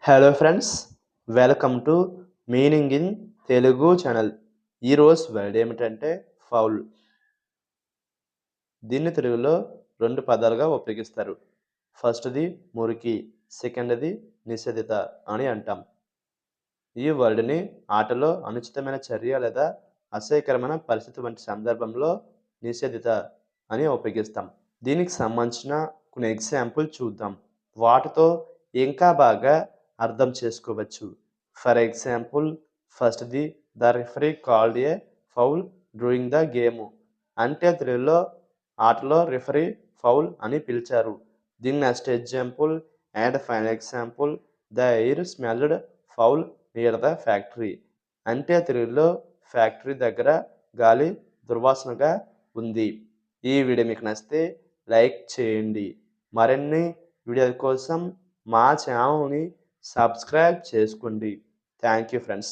Hello friends, welcome to meaning in Telugu channel. ఈరోజు word ఏమిటంటే foul. దీన్ని తెలుగులో రెండు పదాలుగా ఉపయోగిస్తారు. ఫస్ట్ది మురికి, సెకండ్ది నిషేధిత అని అంటాం. ఈ వర్డ్ని ఆటలో అనుచితమైన చర్య లేదా అసహ్యకరమైన పరిస్థితి వంటి సందర్భంలో నిషేధిత అని ఉపయోగిస్తాం. దీనికి సంబంధించిన కొన్ని ఎగ్జాంపుల్ చూద్దాం. వాటితో ఇంకా బాగా అర్థం చేసుకోవచ్చు. ఫర్ ఎగ్జాంపుల్, ఫస్ట్ది the referee called a foul during the game. అంటే తెలుగులో ఆటలో రిఫరీ ఫౌల్ అని పిలిచారు. దీని next example and final example, the air smelled foul near the factory. అంటే తెలుగులో ఫ్యాక్టరీ దగ్గర గాలి దుర్వాసనగా ఉంది. ఈ వీడియో మీకు నచ్చితే లైక్ చేయండి. మరిన్ని వీడియోల కోసం మా ఛానల్ని సబ్స్క్రైబ్ చేసుకోండి. Thank you friends.